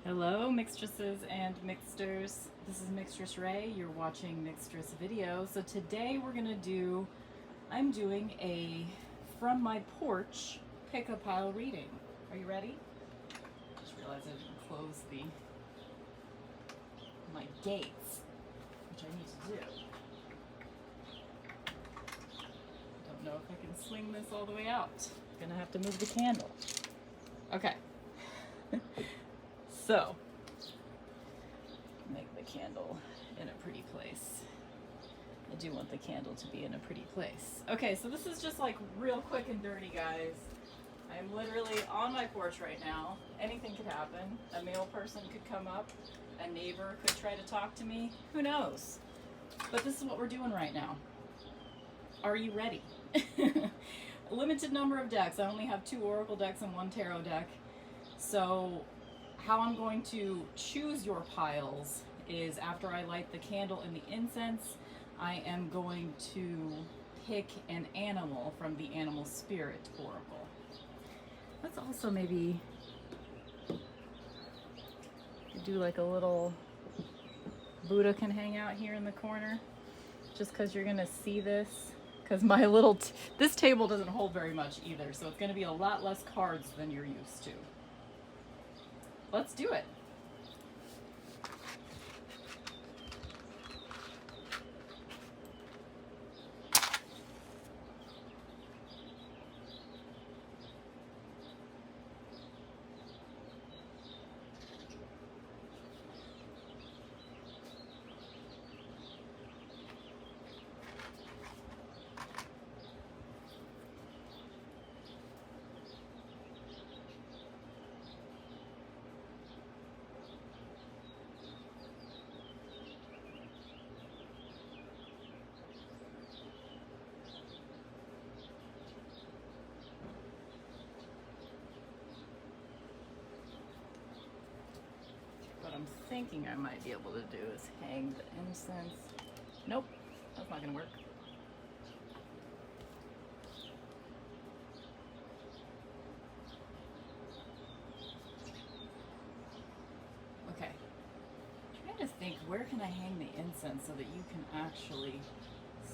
Hello, mixtresses and mixters. This is mixtressrae. You're watching Mixtress video. So today I'm doing a from my porch pick a pile reading. Are you ready? Just realized I didn't close my gates, which I need to do. Don't know if I can swing this all the way out. Gonna have to move the candle. Okay. So, make the candle in a pretty place. I do want the candle to be in a pretty place. Okay, so this is just like real quick and dirty, guys. I'm literally on my porch right now. Anything could happen. A male person could come up. A neighbor could try to talk to me. Who knows? But this is what we're doing right now. Are you ready? A limited number of decks. I only have 2 Oracle decks and 1 Tarot deck. So how I'm going to choose your piles is after I light the candle and the incense, I am going to pick an animal from the Animal Spirit Oracle. Let's also maybe do like a little Buddha can hang out here in the corner, just because you're gonna see this. Because my this table doesn't hold very much either, so it's gonna be a lot less cards than you're used to. Let's do it. What I'm thinking I might be able to do is hang the incense. Nope, that's not gonna work. Okay, I'm trying to think, where can I hang the incense so that you can actually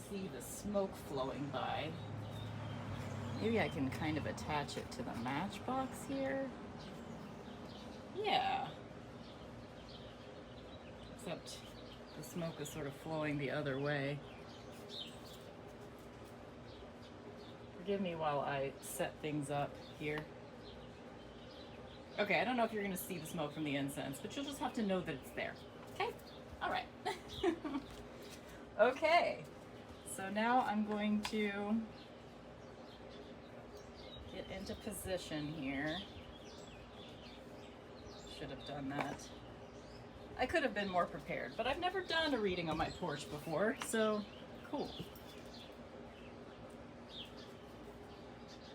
see the smoke flowing by? Maybe I can kind of attach it to the matchbox here. Yeah. Except the smoke is sort of flowing the other way. Forgive me while I set things up here. Okay, I don't know if you're gonna see the smoke from the incense, but you'll just have to know that it's there. Okay? All right. Okay, so now I'm going to get into position here. Should have done that. I could have been more prepared, but I've never done a reading on my porch before, so cool. I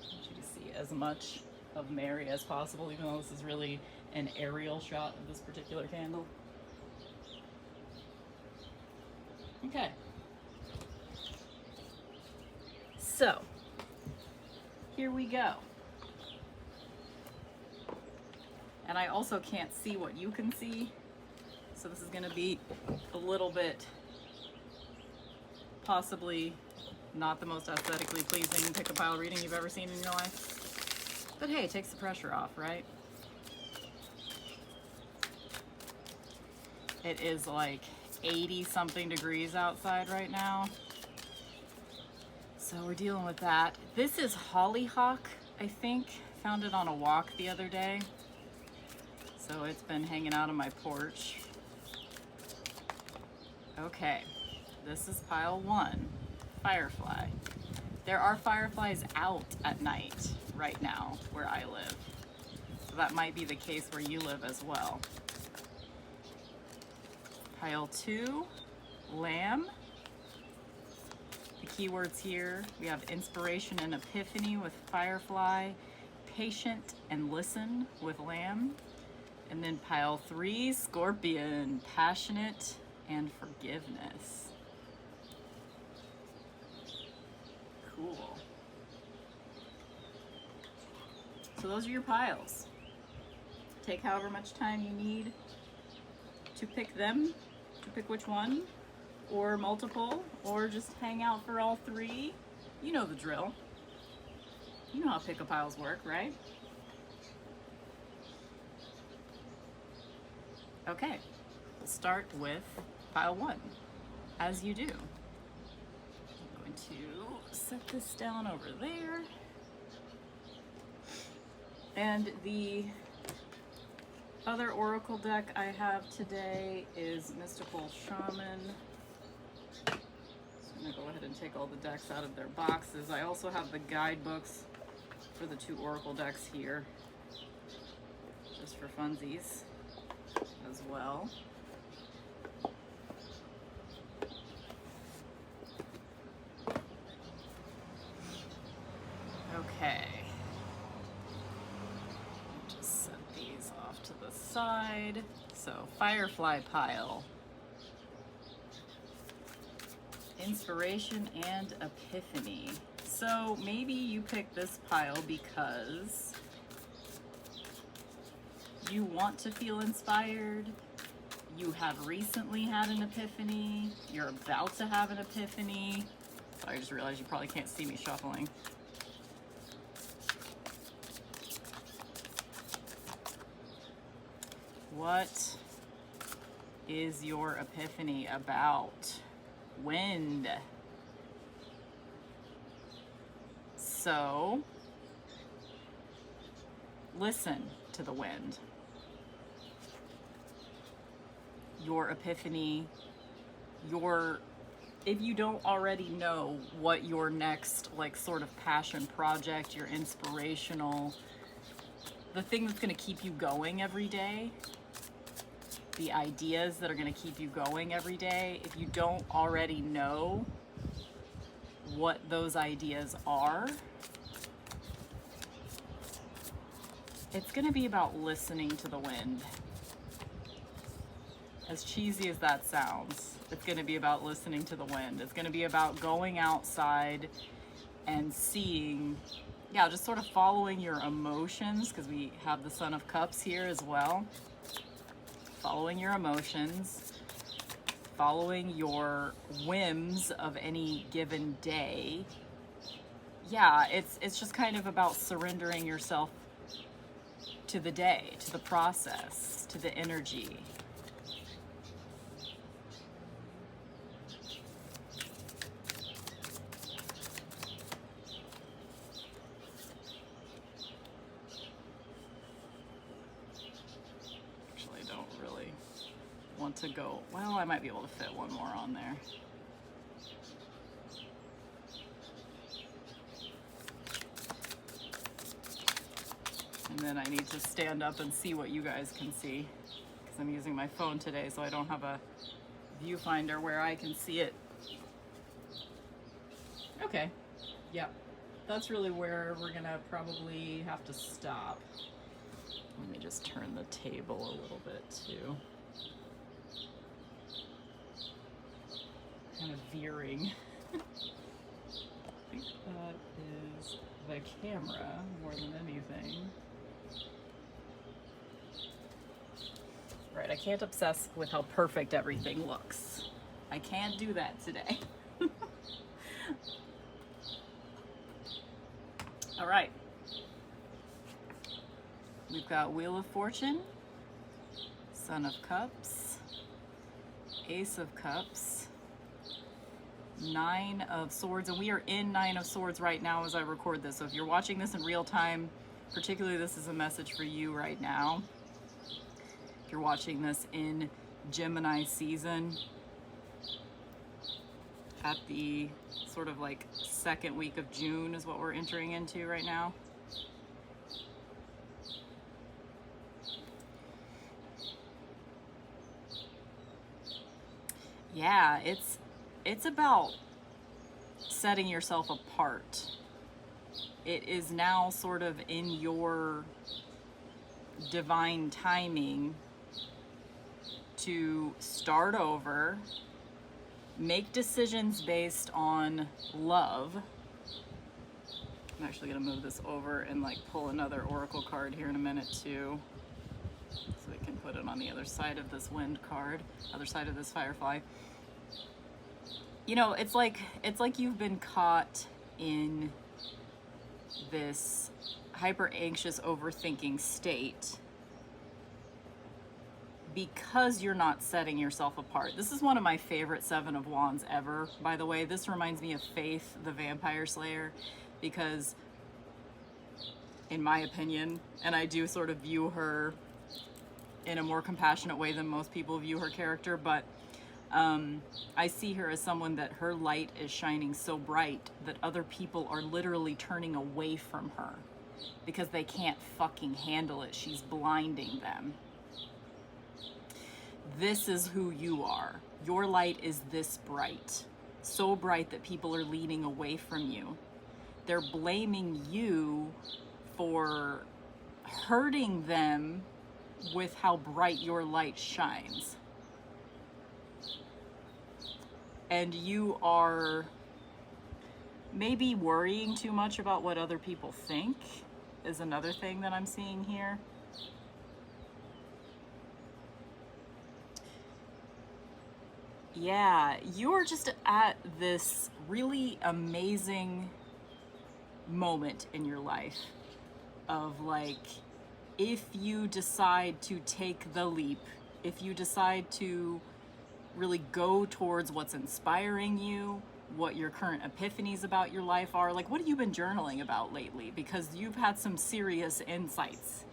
want you to see as much of Mary as possible, even though this is really an aerial shot of this particular candle. Okay. So, here we go. And I also can't see what you can see. So this is going to be a little bit, possibly not the most aesthetically pleasing pick a pile reading you've ever seen in your life. But hey, it takes the pressure off, right? It is like 80 something degrees outside right now. So we're dealing with that. This is hollyhock, I think. Found it on a walk the other day. So it's been hanging out on my porch. Okay, this is pile 1, firefly. There are fireflies out at night right now where I live. So that might be the case where you live as well. Pile 2, lamb. The keywords here, we have inspiration and epiphany with firefly, patient and listen with lamb. And then pile 3, scorpion, passionate and forgiveness. Cool. So those are your piles. Take however much time you need to pick them, to pick which one, or multiple, or just hang out for all three. You know the drill. You know how pick a piles work, right? Okay, we'll start with pile 1, as you do. I'm going to set this down over there. And the other oracle deck I have today is Mystical Shaman. So I'm going to go ahead and take all the decks out of their boxes. I also have the guidebooks for the 2 oracle decks here, just for funsies as well. Okay. Just set these off to the side. So, Firefly pile. Inspiration and Epiphany. So maybe you pick this pile because you want to feel inspired, you have recently had an epiphany, you're about to have an epiphany. I just realized you probably can't see me shuffling. What is your epiphany about? Wind. So, listen to the wind. Your epiphany, if you don't already know what your next sort of passion project, your inspirational, the thing that's going to keep you going every day, the ideas that are going to keep you going every day, if you don't already know what those ideas are, it's going to be about listening to the wind. As cheesy as that sounds, it's going to be about listening to the wind. It's going to be about going outside and seeing, just sort of following your emotions, because we have the Son of Cups here as well. Following your emotions, following your whims of any given day. Yeah, it's just kind of about surrendering yourself to the day, to the process, to the energy. To go, well, I might be able to fit one more on there. And then I need to stand up and see what you guys can see, because I'm using my phone today, so I don't have a viewfinder where I can see it. Okay, yeah, that's really where we're gonna probably have to stop. Let me just turn the table a little bit too. Kind of veering. I think that is the camera more than anything. Right, I can't obsess with how perfect everything looks. I can't do that today. All right. We've got Wheel of Fortune, Son of Cups, Ace of Cups, 9 of Swords, and we are in 9 of Swords right now as I record this. So if you're watching this in real time, particularly this is a message for you right now. If you're watching this in Gemini season, at the sort of second week of June is what we're entering into right now. Yeah, it's about setting yourself apart. It is now sort of in your divine timing to start over, make decisions based on love. I'm actually going to move this over and pull another oracle card here in a minute too. So we can put it on the other side of this wind card, other side of this firefly. You know, it's like you've been caught in this hyper anxious overthinking state because you're not setting yourself apart. This is one of my favorite Seven of Wands ever, by the way. This reminds me of Faith, the Vampire Slayer, because in my opinion, and I do sort of view her in a more compassionate way than most people view her character, but I see her as someone that her light is shining so bright that other people are literally turning away from her because they can't fucking handle it. She's blinding them. This is who you are. Your light is this bright, so bright that people are leaning away from you. They're blaming you for hurting them with how bright your light shines. And you are maybe worrying too much about what other people think is another thing that I'm seeing here. Yeah, you're just at this really amazing moment in your life of like, if you decide to take the leap, if you decide to really go towards what's inspiring you, what your current epiphanies about your life are, like what have you been journaling about lately? Because you've had some serious insights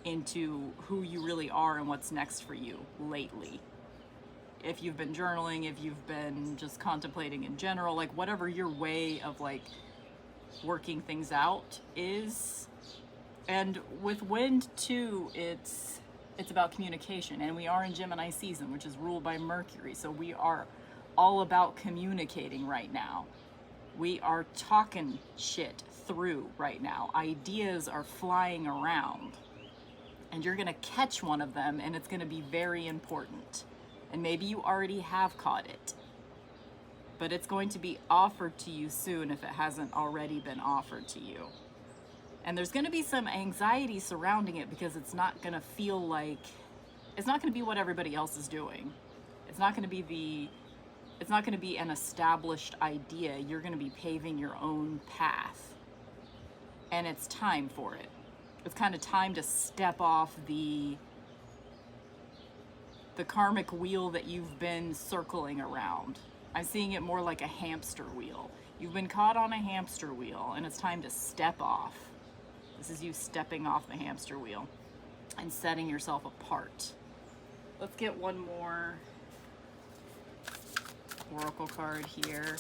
into who you really are and what's next for you lately. If you've been journaling, if you've been just contemplating in general, like whatever your way of like working things out is. And with wind too, it's about communication, and we are in Gemini season, which is ruled by Mercury. So we are all about communicating right now. We are talking shit through right now. Ideas are flying around, and you're gonna catch one of them, and it's gonna be very important. And maybe you already have caught it, but it's going to be offered to you soon if it hasn't already been offered to you. And there's going to be some anxiety surrounding it because it's not going to feel like, it's not going to be what everybody else is doing. It's not going to be an established idea. You're going to be paving your own path. And it's time for it. It's kind of time to step off the karmic wheel that you've been circling around. I'm seeing it more like a hamster wheel. You've been caught on a hamster wheel, and it's time to step off. This is you stepping off the hamster wheel and setting yourself apart. Let's get one more oracle card here.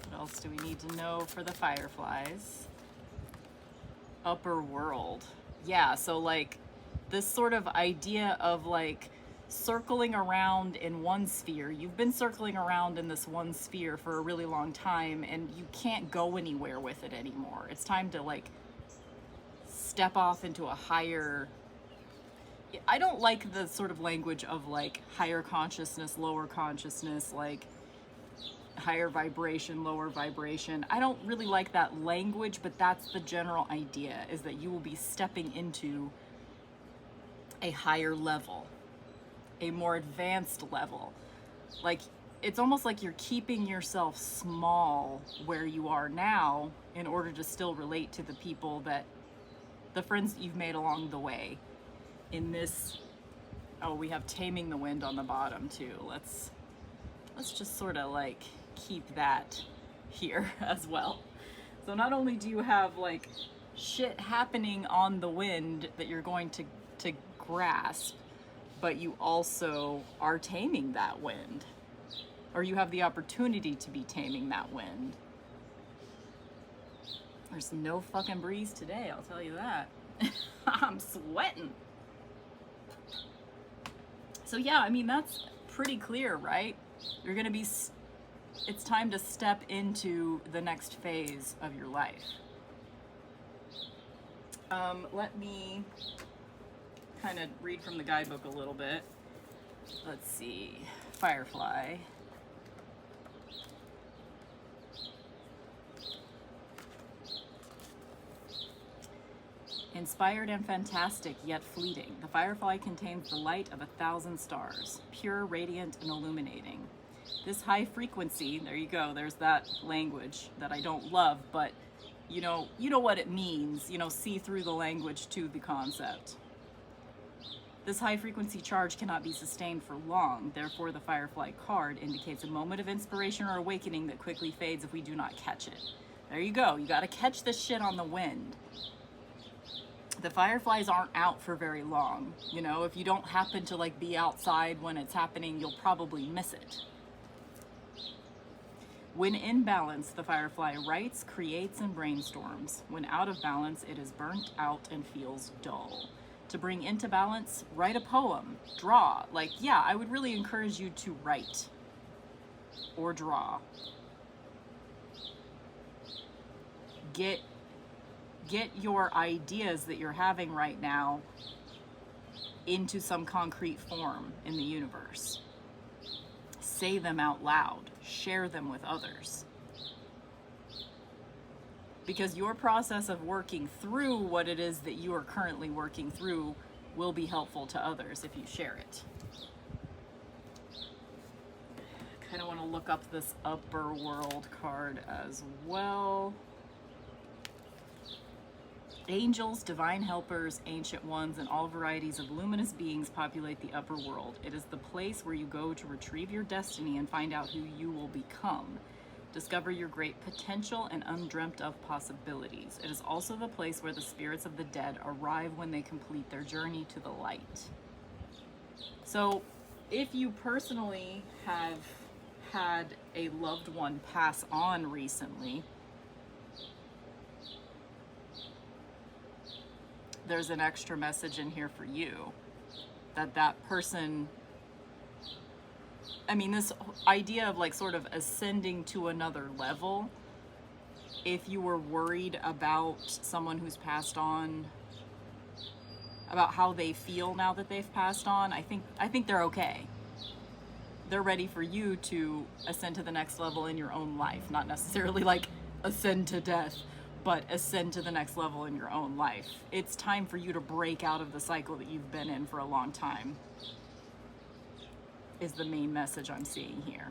What else do we need to know for the fireflies? Upper world. Yeah, so like this sort of idea of like circling around in one sphere. You've been circling around in this one sphere for a really long time, and you can't go anywhere with it anymore. It's time to like step off into a higher, I don't like the sort of language of like higher consciousness, lower consciousness, like higher vibration, lower vibration. I don't really like that language, but that's the general idea, is that you will be stepping into a higher level, a more advanced level. Like, it's almost like you're keeping yourself small where you are now in order to still relate to the people that, the friends that you've made along the way. In this, oh, we have Taming the Wind on the bottom too. Let's just sort of like keep that here as well. So not only do you have like shit happening on the wind that you're going to grasp, but you also are taming that wind, or you have the opportunity to be taming that wind. There's no fucking breeze today, I'll tell you that. I'm sweating. So yeah, I mean, that's pretty clear, right? You're gonna be, it's time to step into the next phase of your life. Let me kind of read from the guidebook a little bit. Let's see, Firefly. Inspired and fantastic, yet fleeting, the firefly contains the light of 1,000 stars, pure, radiant, and illuminating. This high frequency, there you go, there's that language that I don't love, but you know what it means, see through the language to the concept. This high frequency charge cannot be sustained for long, therefore the firefly card indicates a moment of inspiration or awakening that quickly fades if we do not catch it. There you go, you gotta catch this shit on the wind. The fireflies aren't out for very long, if you don't happen to like be outside when it's happening, you'll probably miss it. When in balance, the firefly writes, creates, and brainstorms. When out of balance, it is burnt out and feels dull. To bring into balance, write a poem, draw. I would really encourage you to write or draw. Get your ideas that you're having right now into some concrete form in the universe. Say them out loud. Share them with others. Because your process of working through what it is that you are currently working through will be helpful to others if you share it. I kind of want to look up this upper world card as well. Angels, divine helpers, ancient ones, and all varieties of luminous beings populate the upper world. It is the place where you go to retrieve your destiny and find out who you will become. Discover your great potential and undreamt of possibilities. It is also the place where the spirits of the dead arrive when they complete their journey to the light. So, if you personally have had a loved one pass on recently, there's an extra message in here for you. That person, this idea of sort of ascending to another level, if you were worried about someone who's passed on, about how they feel now that they've passed on, I think they're okay. They're ready for you to ascend to the next level in your own life, not necessarily ascend to death, but ascend to the next level in your own life. It's time for you to break out of the cycle that you've been in for a long time, is the main message I'm seeing here.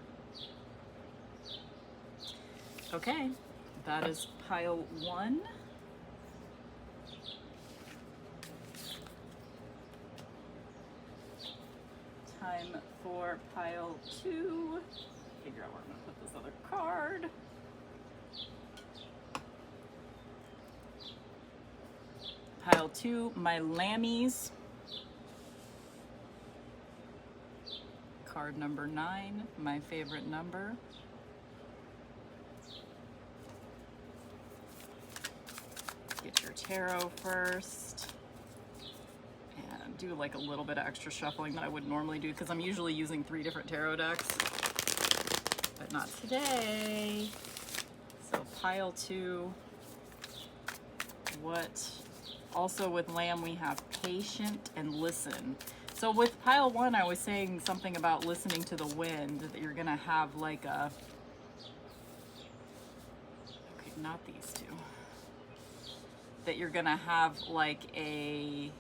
Okay, that is pile 1. Time for pile 2. Figure out where I'm gonna put this other card. Pile 2, my lammies. Card number 9, my favorite number. Get your tarot first. And do a little bit of extra shuffling that I would normally do because I'm usually using 3 different tarot decks. But not today. So pile 2. Also with lamb we have patient and listen. So with pile 1 I was saying something about listening to the wind, that you're gonna have okay, not these 2. That you're gonna have an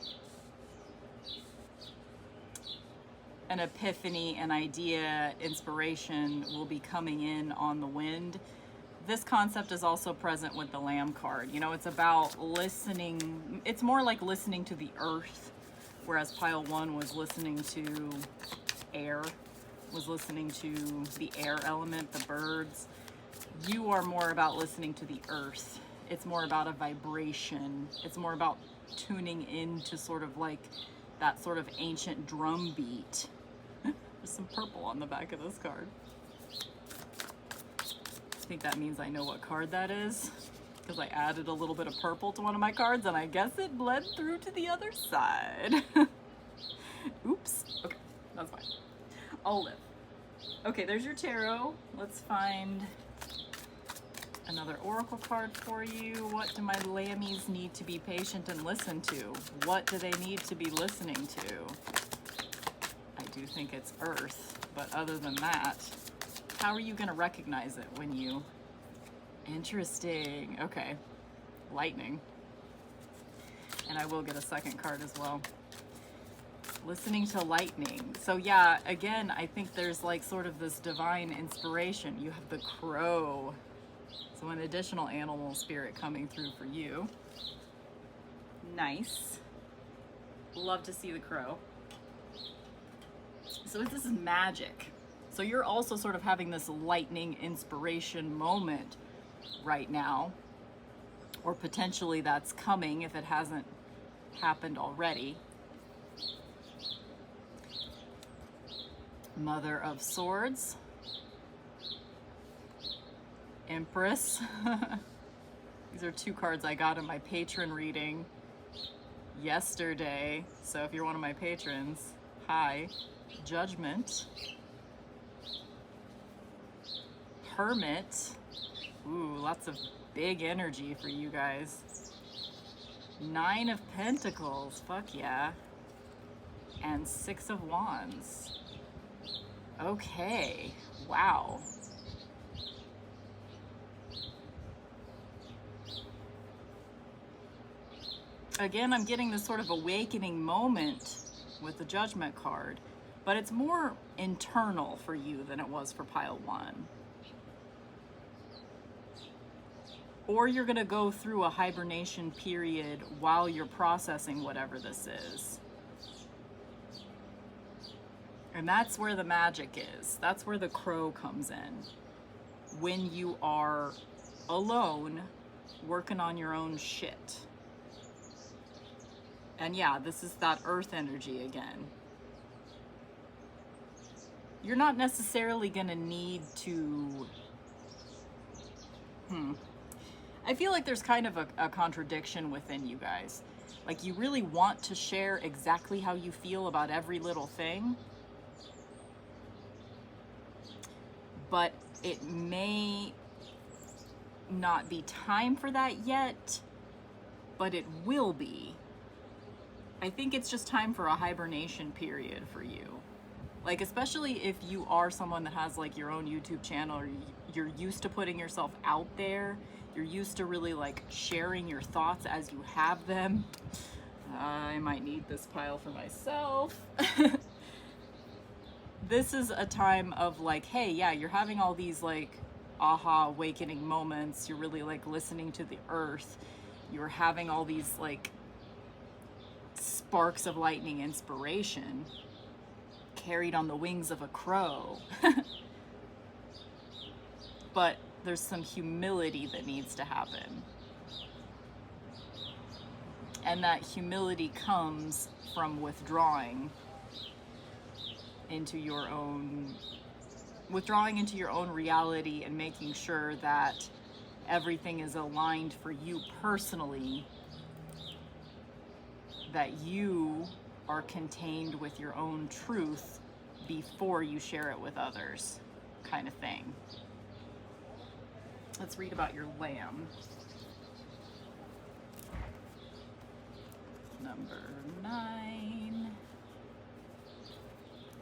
epiphany, an idea, inspiration will be coming in on the wind. This concept is also present with the lamb card. It's about listening. It's more like listening to the earth, whereas pile 1 was listening to air, was listening to the air element, the birds. You are more about listening to the earth. It's more about a vibration. It's more about tuning into sort of that sort of ancient drum beat. There's some purple on the back of this card. I think that means I know what card that is, because I added a little bit of purple to one of my cards and I guess it bled through to the other side. Oops. Okay, that's fine. I'll live. Okay, there's your tarot. Let's find another oracle card for you. What do my lammies need to be patient and listen to? What do they need to be listening to? I do think it's earth, but other than that, how are you going to recognize it when you... Interesting. Okay. Lightning. And I will get a second card as well. Listening to lightning. So yeah, again, I think there's like sort of this divine inspiration. You have the crow. So an additional animal spirit coming through for you. Nice. Love to see the crow. So this is magic. So you're also sort of having this lightning inspiration moment right now. Or potentially that's coming if it hasn't happened already. Mother of Swords. Empress. These are 2 cards I got in my patron reading yesterday. So if you're one of my patrons, hi. Judgment. Hermit. Ooh, lots of big energy for you guys. 9 of Pentacles. Fuck yeah. And 6 of Wands. Okay. Wow. Again, I'm getting this sort of awakening moment with the Judgment card, but it's more internal for you than it was for pile 1. Or you're going to go through a hibernation period while you're processing whatever this is. And that's where the magic is. That's where the crow comes in. When you are alone, working on your own shit. And yeah, this is that earth energy again. You're not necessarily going to need to... I feel like there's kind of a contradiction within you guys. Like you really want to share exactly how you feel about every little thing. But it may not be time for that yet, but it will be. I think it's just time for a hibernation period for you. Like, especially if you are someone that has like your own YouTube channel, or you're used to putting yourself out there, you're used to really like sharing your thoughts as you have them. I might need this pile for myself. This is a time of like, hey, yeah, you're having all these like aha awakening moments. You're really like listening to the earth. You're having all these like sparks of lightning inspiration carried on the wings of a crow. But there's some humility that needs to happen. And that humility comes from withdrawing into your own reality and making sure that everything is aligned for you personally, that you are contained with your own truth before you share it with others, kind of thing. Let's read about your lamb. Number 9.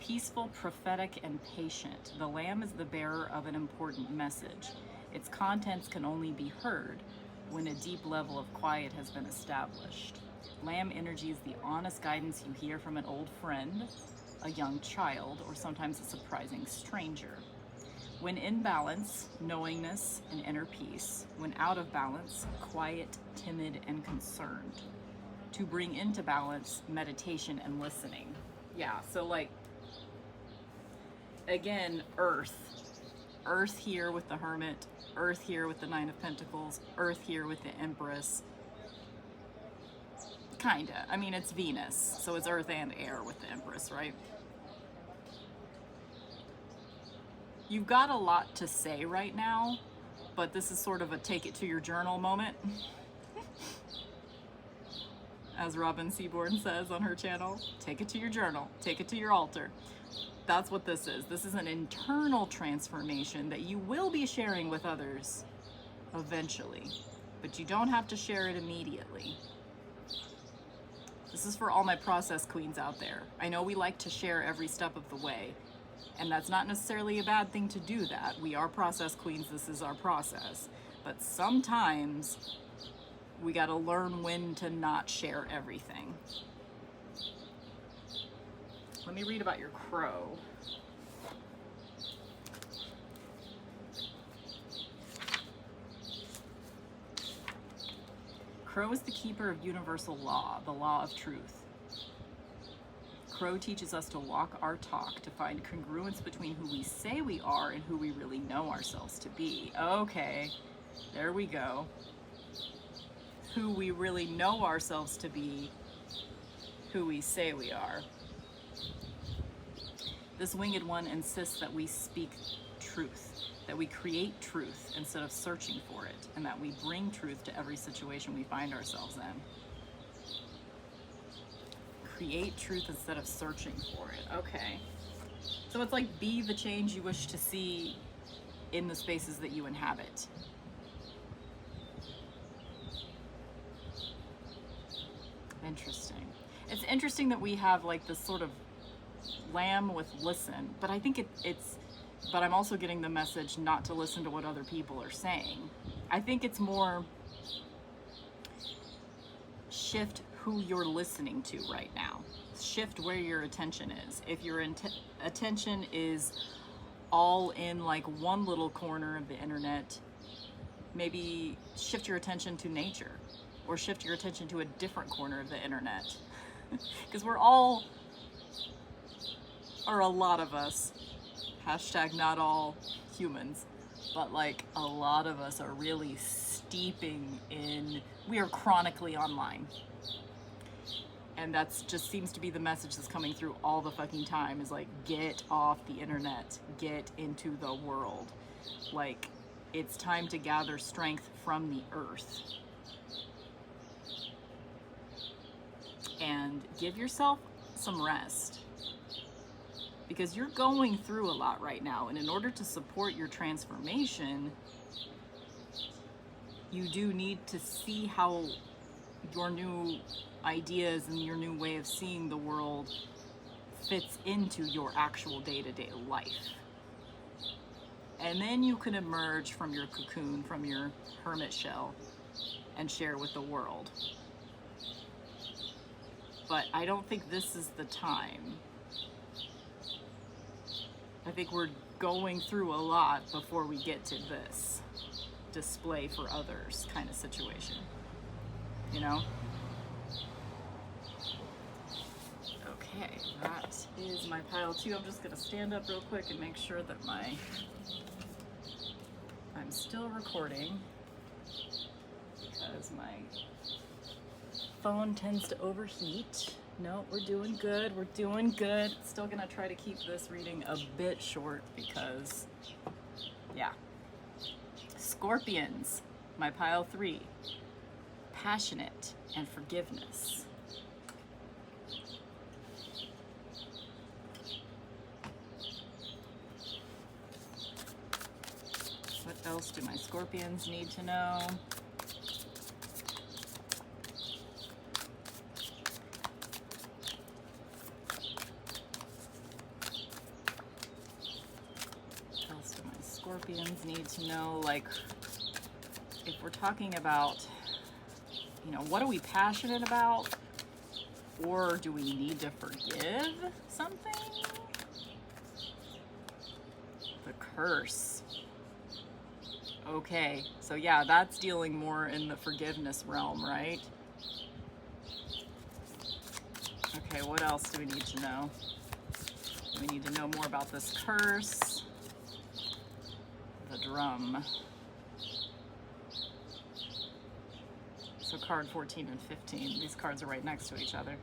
Peaceful, prophetic, and patient. The lamb is the bearer of an important message. Its contents can only be heard when a deep level of quiet has been established. Lamb energy is the honest guidance you hear from an old friend, a young child, or sometimes a surprising stranger. When in balance, knowingness and inner peace. When out of balance, quiet, timid, and concerned. To bring into balance, meditation and listening. Yeah, so like, again, earth. Earth here with the Hermit, earth here with the 9 of Pentacles, earth here with the Empress. Kinda. I mean, it's Venus, so it's earth and air with the Empress, right? You've got a lot to say right now, but this is sort of a take it to your journal moment. As Robin Seaborn says on her channel, take it to your journal, take it to your altar. That's what this is. This is an internal transformation that you will be sharing with others eventually, but you don't have to share it immediately. This is for all my process queens out there. I know we like to share every step of the way, and that's not necessarily a bad thing to do that. We are process queens, this is our process. But sometimes We got to learn when to not share everything. Let me read about your crow. Crow is the keeper of universal law, the law of truth. Crow teaches us to walk our talk, to find congruence between who we say we are and who we really know ourselves to be. Okay, there we go. Who we really know ourselves to be, who we say we are. This winged one insists that we speak truth, that we create truth instead of searching for it, and that we bring truth to every situation we find ourselves in. Create truth instead of searching for it. Okay. So it's like, be the change you wish to see in the spaces that you inhabit. Interesting. It's interesting that we have like this sort of lamb with listen, but I think but I'm also getting the message not to listen to what other people are saying. I think it's more shift who you're listening to right now. Shift where your attention is. If your attention is all in like one little corner of the internet, maybe shift your attention to nature, or shift your attention to a different corner of the internet. Because we're all, or a lot of us, hashtag not all humans, but like a lot of us are really steeping in, we are chronically online. And that's just seems to be the message that's coming through all the fucking time, is like, get off the internet, get into the world. Like, it's time to gather strength from the earth. And give yourself some rest, because you're going through a lot right now, and in order to support your transformation, you do need to see how your new ideas and your new way of seeing the world fits into your actual day-to-day life. And then you can emerge from your cocoon, from your hermit shell, and share with the world. But I don't think this is the time. I think we're going through a lot before we get to this display for others kind of situation. You know? Okay, that is my pile 2. I'm just gonna stand up real quick and make sure that I'm still recording, because my phone tends to overheat. No, we're doing good. We're doing good. Still gonna try to keep this reading a bit short because, yeah. Scorpions, my pile 3. Passionate and forgiveness. What else do my scorpions need to know? Scorpions need to know, like, if we're talking about, you know, what are we passionate about, or do we need to forgive something? The curse. Okay, so yeah, that's dealing more in the forgiveness realm, right? Okay, what else do we need to know? We need to know more about this curse. The drum. So card 14 and 15, these cards are right next to each other.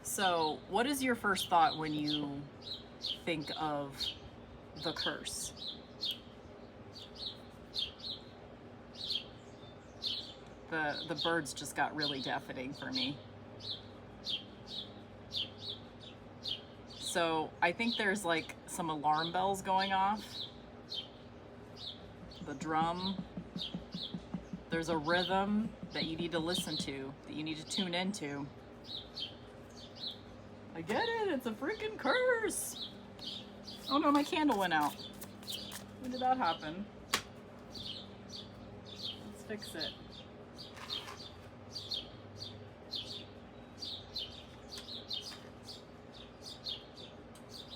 So what is your first thought when you think of the curse? The birds just got really deafening for me. So I think there's like some alarm bells going off. The drum. There's a rhythm that you need to listen to, that you need to tune into. I get it, it's a freaking curse. Oh no, my candle went out. When did that happen? fix it.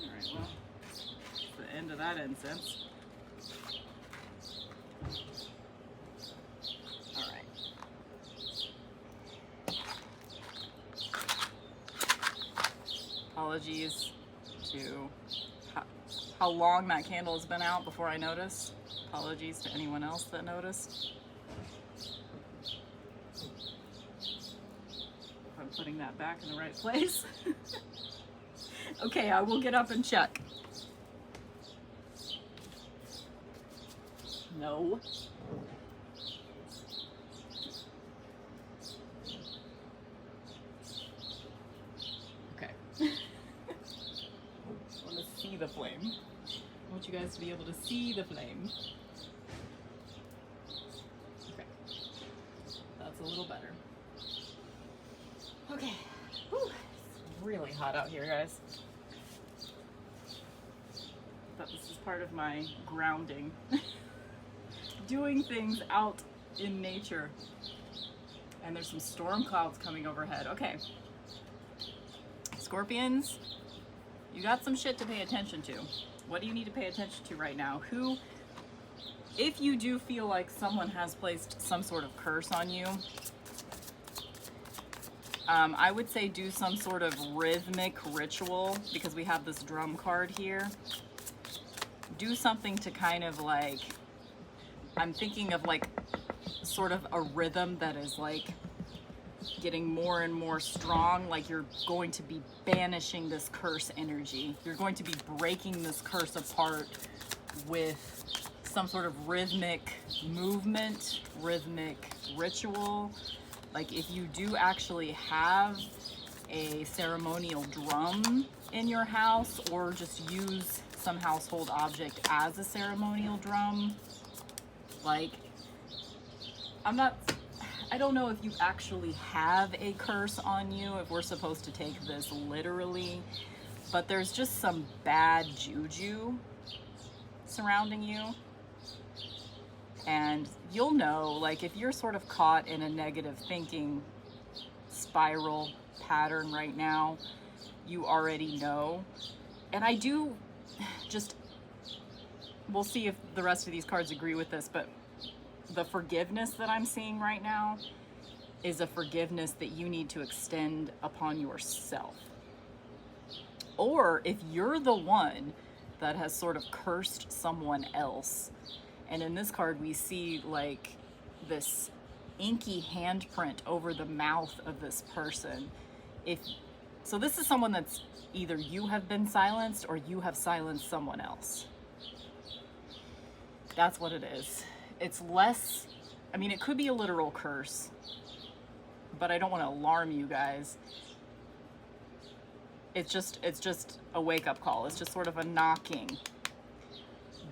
Alright, well, that's the end of that incense. Alright. Apologies to how long that candle has been out before I noticed. Apologies to anyone else that noticed. I'm putting that back in the right place. Okay, I will get up and check. No. Okay. I want to see the flame. I want you guys to be able to see the flame. Okay. That's a little better. Okay. Whew. It's really hot out here, guys. But this is part of my grounding. Doing things out in nature. And there's some storm clouds coming overhead. Okay. Scorpions, you got some shit to pay attention to. What do you need to pay attention to right now? Who, if you do feel like someone has placed some sort of curse on you, I would say do some sort of rhythmic ritual, because we have this drum card here. Do something to kind of like, I'm thinking of like sort of a rhythm that is like getting more and more strong, like you're going to be banishing this curse energy. You're going to be breaking this curse apart with some sort of rhythmic movement, rhythmic ritual. Like if you do actually have a ceremonial drum in your house, or just use some household object as a ceremonial drum, like I don't know if you actually have a curse on you, if we're supposed to take this literally, but there's just some bad juju surrounding you. And you'll know, like if you're sort of caught in a negative thinking spiral pattern right now, you already know. And I do just, we'll see if the rest of these cards agree with this, but the forgiveness that I'm seeing right now is a forgiveness that you need to extend upon yourself. Or if you're the one that has sort of cursed someone else, and in this card we see like this inky handprint over the mouth of this person. So this is someone that's either you have been silenced or you have silenced someone else. That's what it is. It's less, I mean, it could be a literal curse, but I don't want to alarm you guys. It's just a wake-up call. It's just sort of a knocking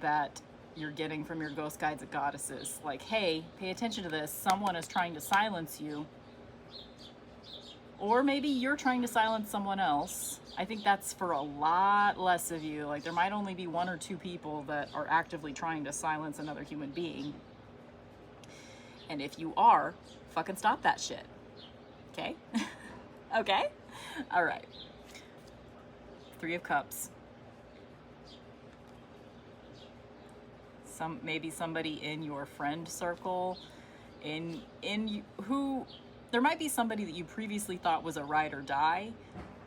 that you're getting from your ghost guides and goddesses. Like, hey, pay attention to this. Someone is trying to silence you. Or maybe you're trying to silence someone else. I think that's for a lot less of you. Like, there might only be 1 or 2 people that are actively trying to silence another human being. And if you are, fucking stop that shit. Okay? Okay? All right. 3 of Cups. Maybe somebody in your friend circle, who there might be somebody that you previously thought was a ride or die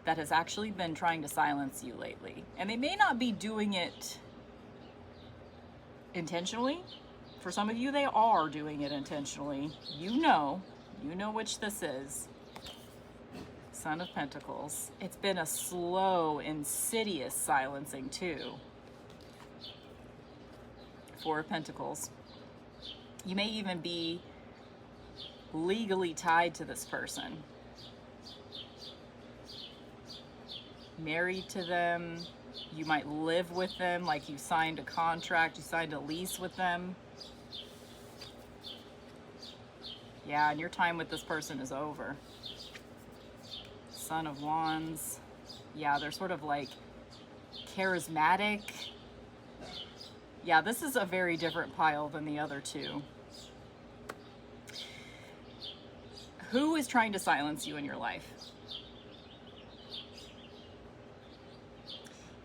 that has actually been trying to silence you lately. And they may not be doing it intentionally. For some of you, they are doing it intentionally. You know which this is. Son of Pentacles. It's been a slow, insidious silencing too. 4 of Pentacles. You may even be legally tied to this person. Married to them. You might live with them, like you signed a contract, you signed a lease with them. Yeah, and your time with this person is over. Son of Wands. Yeah, they're sort of like charismatic. Yeah, this is a very different pile than the other 2. Who is trying to silence you in your life?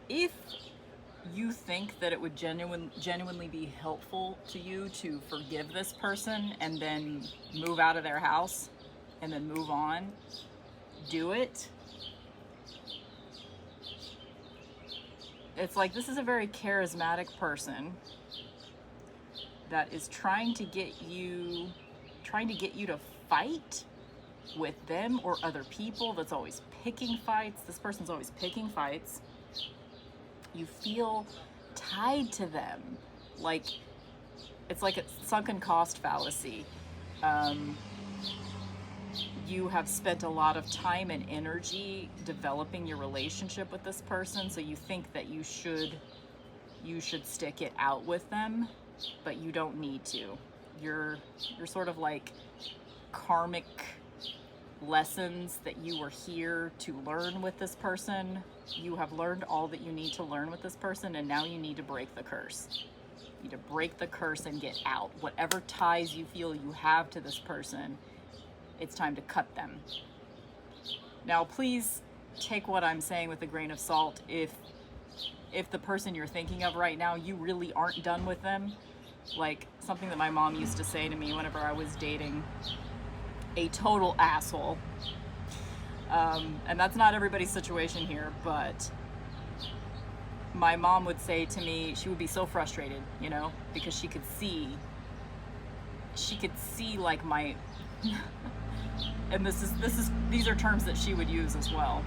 If you think that it would genuinely be helpful to you to forgive this person and then move out of their house and then move on, do it. It's like, this is a very charismatic person that is trying to get you to fight with them or other people. That's always picking fights. This person's always picking fights. You feel tied to them. Like, it's like a sunken cost fallacy. You have spent a lot of time and energy developing your relationship with this person, so you think that you should stick it out with them, but you don't need to. You're sort of like karmic lessons that you were here to learn with this person. You have learned all that you need to learn with this person, and now you need to break the curse. You need to break the curse and get out. Whatever ties you feel you have to this person, it's time to cut them. Now, please take what I'm saying with a grain of salt. If the person you're thinking of right now, you really aren't done with them, like something that my mom used to say to me whenever I was dating a total asshole. And that's not everybody's situation here, but my mom would say to me, she would be so frustrated, because she could see like my, and these are terms that she would use as well.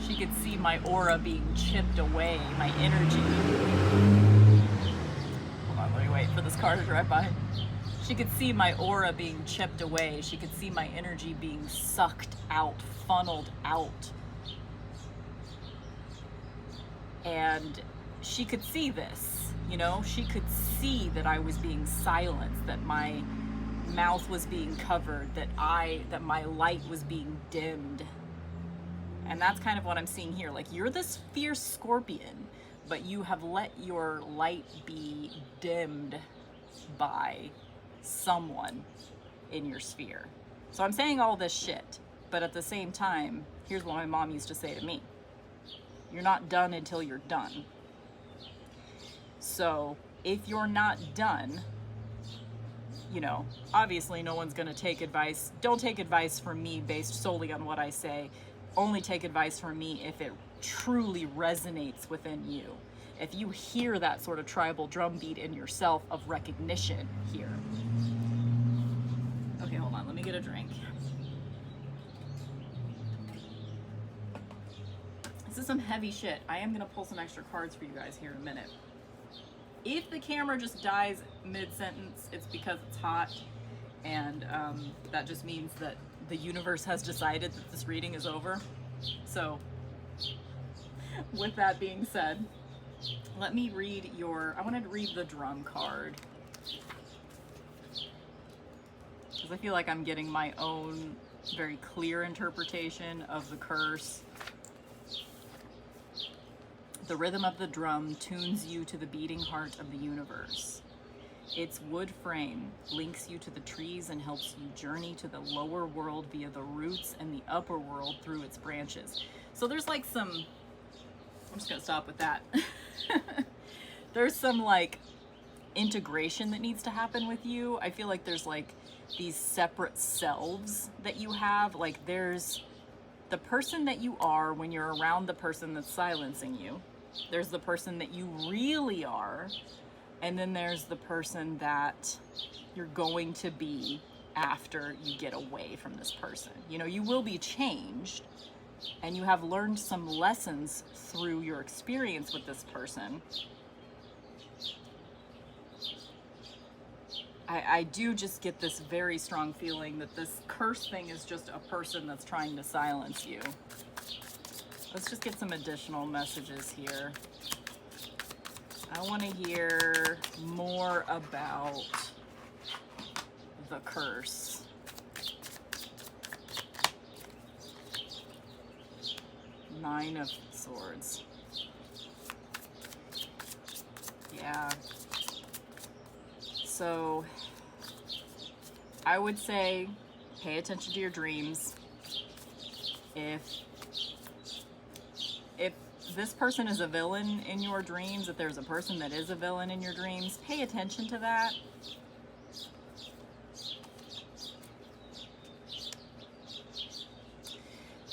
She could see my aura being chipped away, my energy. Hold on, let me wait for this car to drive by. She could see my aura being chipped away. She could see my energy being sucked out, funneled out. And she could see this, she could see that I was being silenced, that my mouth was being covered, that my light was being dimmed. And that's kind of what I'm seeing here. Like, you're this fierce scorpion, but you have let your light be dimmed by someone in your sphere. So I'm saying all this shit, but at the same time, here's what my mom used to say to me. You're not done until you're done. So if you're not done, obviously no one's going to take advice. Don't take advice from me based solely on what I say. Only take advice from me if it truly resonates within you. If you hear that sort of tribal drumbeat in yourself of recognition here. Okay, hold on. Let me get a drink. This is some heavy shit. I am going to pull some extra cards for you guys here in a minute. If the camera just dies mid-sentence, it's because it's hot, and that just means that the universe has decided that this reading is over. So, with that being said, let me read I wanted to read the drum card, because I feel like I'm getting my own very clear interpretation of the curse. The rhythm of the drum tunes you to the beating heart of the universe. Its wood frame links you to the trees and helps you journey to the lower world via the roots and the upper world through its branches. So there's like some, I'm just gonna stop with that. There's some like integration that needs to happen with you. I feel like there's like these separate selves that you have. Like, there's the person that you are when you're around the person that's silencing you. There's the person that you really are, and then there's the person that you're going to be after you get away from this person. You will be changed, and you have learned some lessons through your experience with this person. I do just get this very strong feeling that this curse thing is just a person that's trying to silence you. Let's just get some additional messages here. I want to hear more about the curse. Nine of Swords. Yeah. So I would say Pay attention to your dreams. If this person is a villain in your dreams, if there's a person that is a villain in your dreams, pay attention to that.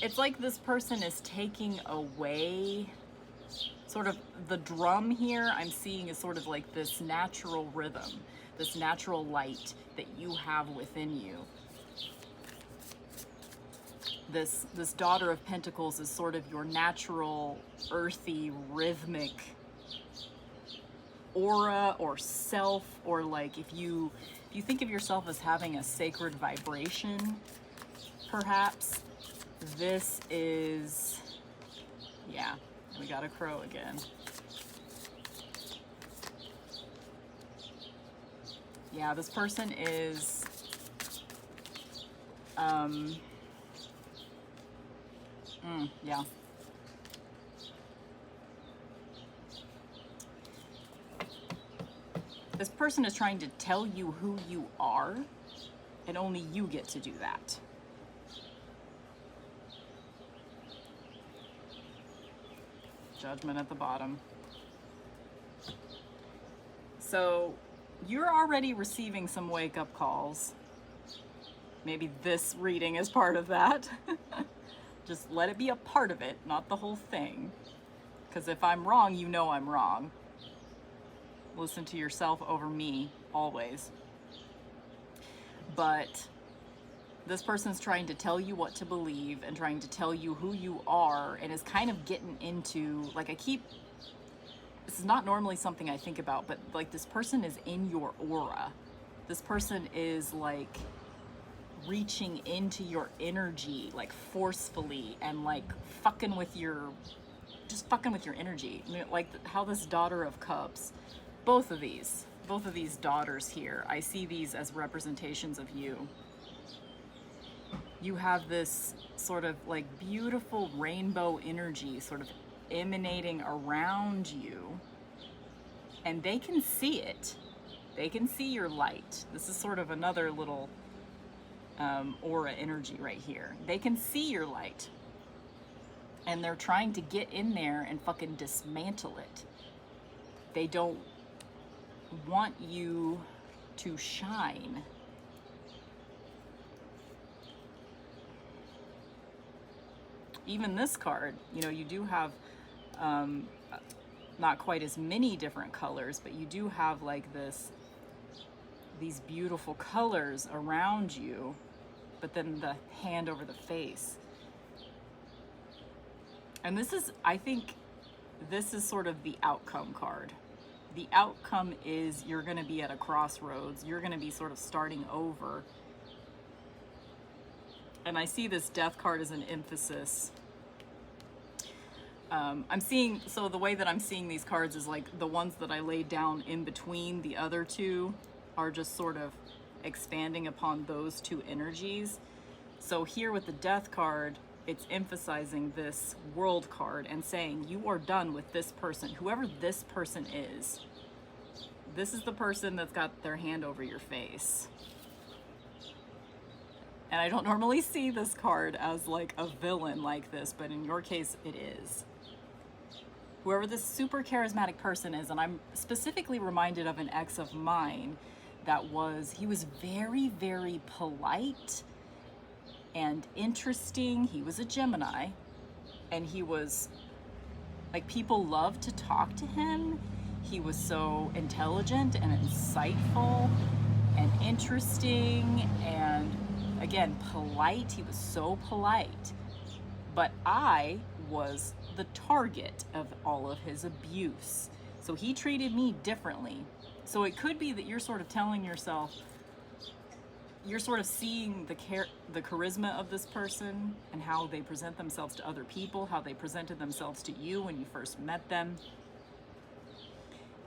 It's like this person is taking away sort of the drum here. I'm seeing is sort of like this natural rhythm, this natural light that you have within you. This Daughter of Pentacles is sort of your natural, earthy, rhythmic aura or self, or like if you think of yourself as having a sacred vibration, perhaps, this is, yeah, we got a crow again. Yeah, this person is, yeah. This person is trying to tell you who you are, and only you get to do that. Judgment at the bottom. So you're already receiving some wake-up calls. Maybe this reading is part of that. Just let it be a part of it, not the whole thing. Because if I'm wrong, you know I'm wrong. Listen to yourself over me, always. But this person's trying to tell you what to believe and trying to tell you who you are, and is kind of getting into, like, this is not normally something I think about, but like this person is in your aura. This person is like reaching into your energy, like forcefully, and like fucking with your energy. I mean, like how this Daughter of Cups, both of these daughters here, I see these as representations of you. You have this sort of like beautiful rainbow energy sort of emanating around you, and they can see it. They can see your light. This is sort of another little aura energy right here. They can see your light, and they're trying to get in there and fucking dismantle it. They don't want you to shine. Even this card, you know, you do have not quite as many different colors, but you do have like these beautiful colors around you, but then the hand over the face. And this is, I think, this is sort of the outcome card. The outcome is you're going to be at a crossroads. You're going to be sort of starting over. And I see this Death card as an emphasis. I'm seeing, so the way that I'm seeing these cards is like the ones that I laid down in between the other two are just sort of expanding upon those two energies. So here with the Death card, it's emphasizing this World card and saying you are done with this person, whoever this person is. This is the person that's got their hand over your face. And I don't normally see this card as like a villain like this, but in your case it is. Whoever this super charismatic person is, and I'm specifically reminded of an ex of mine he was very, very polite and interesting. He was a Gemini, and he was like, people loved to talk to him. He was so intelligent and insightful and interesting, and again, polite. He was so polite. But I was the target of all of his abuse. So he treated me differently. So it could be that you're sort of telling yourself, you're sort of seeing the charisma of this person and how they present themselves to other people, how they presented themselves to you when you first met them.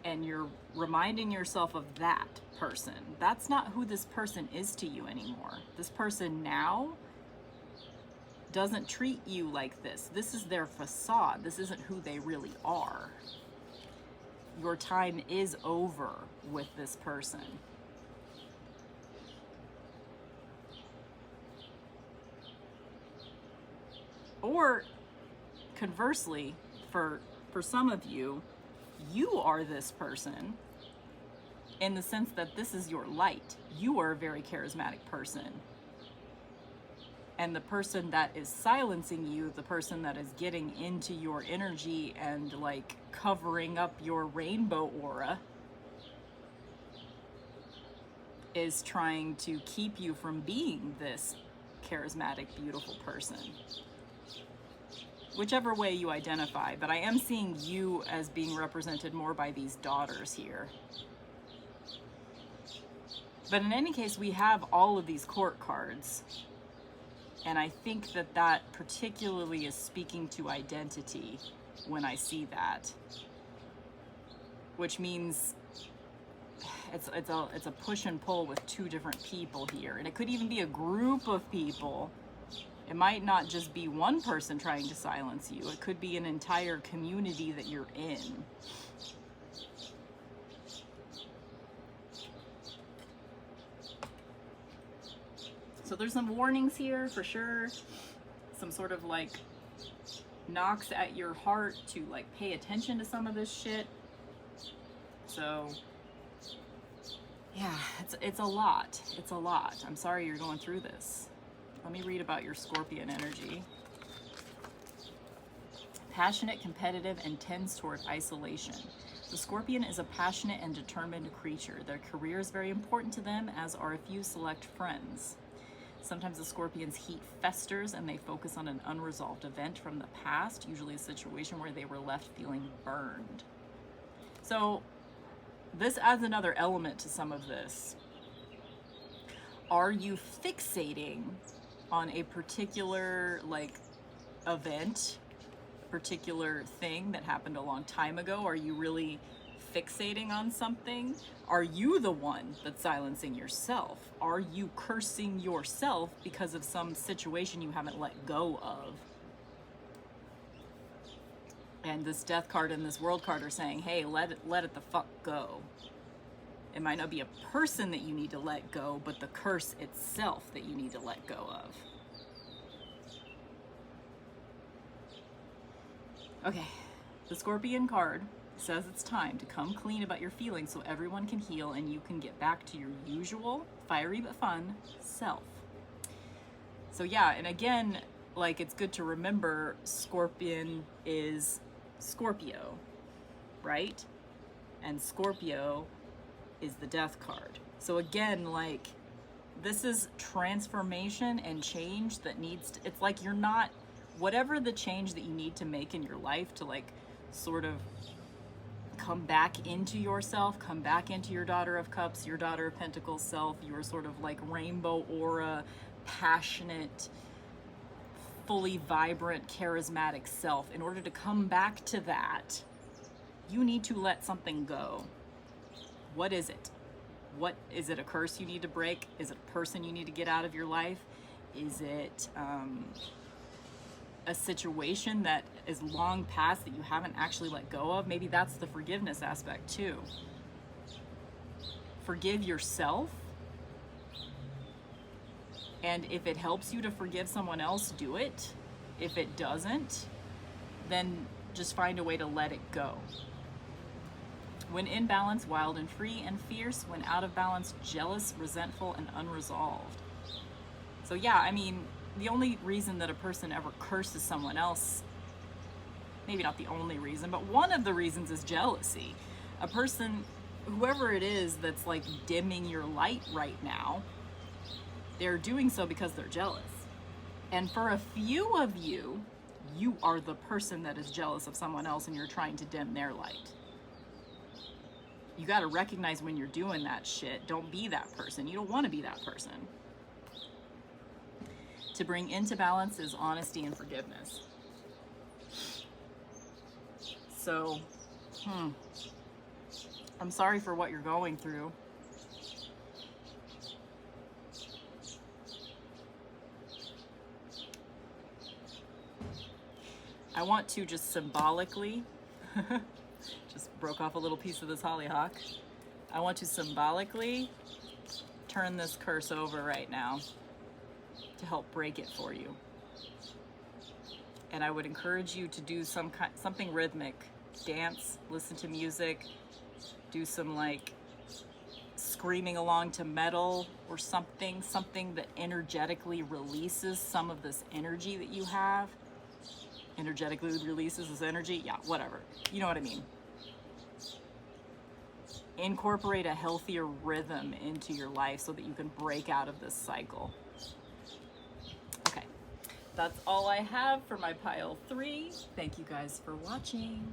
And you're reminding yourself of that person. That's not who this person is to you anymore. This person now doesn't treat you like this. This is their facade. This isn't who they really are. Your time is over with this person. Or conversely, for some of you, you are this person in the sense that this is your light. You are a very charismatic person. And the person that is silencing you, the person that is getting into your energy and like covering up your rainbow aura, is trying to keep you from being this charismatic, beautiful person. Whichever way you identify, but I am seeing you as being represented more by these daughters here. But in any case, we have all of these court cards. And I think that that particularly is speaking to identity when I see that. Which means it's a push and pull with two different people here. And it could even be a group of people. It might not just be one person trying to silence you. It could be an entire community that you're in. So there's some warnings here for sure. Some sort of like knocks at your heart to like pay attention to some of this shit. So yeah, it's a lot. It's a lot. I'm sorry you're going through this. Let me read about your Scorpion energy. Passionate, competitive, and tends toward isolation. The Scorpion is a passionate and determined creature. Their career is very important to them, as are a few select friends. Sometimes the Scorpion's heat festers and they focus on an unresolved event from the past, usually a situation where they were left feeling burned. So this adds another element to some of this. Are you fixating on a particular like event, particular thing that happened a long time ago? Are you really fixating on something? Are you the one that's silencing yourself? Are you cursing yourself because of some situation you haven't let go of? And this Death card and this World card are saying, hey, let it the fuck go. It might not be a person that you need to let go, but the curse itself that you need to let go of. Okay, the Scorpion card says it's time to come clean about your feelings so everyone can heal and you can get back to your usual, fiery but fun self. So yeah, and again, like it's good to remember Scorpion is Scorpio, right? And Scorpio is the Death card. So again, like this is transformation and change that needs to, it's like you're not, whatever the change that you need to make in your life to like sort of come back into yourself, come back into your Daughter of Cups, your Daughter of Pentacles self, your sort of like rainbow aura, passionate, fully vibrant, charismatic self. In order to come back to that, you need to let something go. What is it? What is it? A curse you need to break? Is it a person you need to get out of your life? Is it a situation that is long past that you haven't actually let go of? Maybe that's the forgiveness aspect too. Forgive yourself. And if it helps you to forgive someone else, do it. If it doesn't, then just find a way to let it go. When in balance, wild and free and fierce. When out of balance, jealous, resentful, and unresolved. So yeah, I mean, the only reason that a person ever curses someone else, maybe not the only reason, but one of the reasons is jealousy. A person, whoever it is that's like dimming your light right now, they're doing so because they're jealous. And for a few of you, you are the person that is jealous of someone else and you're trying to dim their light. You got to recognize when you're doing that shit. Don't be that person. You don't want to be that person. To bring into balance is honesty and forgiveness. So, I'm sorry for what you're going through. I want to just symbolically, just broke off a little piece of this hollyhock. I want to symbolically turn this curse over right now to help break it for you. And I would encourage you to do something rhythmic. Dance, listen to music, do some like screaming along to metal or something that energetically releases some of this energy that you have. Energetically releases this energy, yeah, whatever. You know what I mean. Incorporate a healthier rhythm into your life so that you can break out of this cycle. Okay, that's all I have for my pile 3. Thank you guys for watching.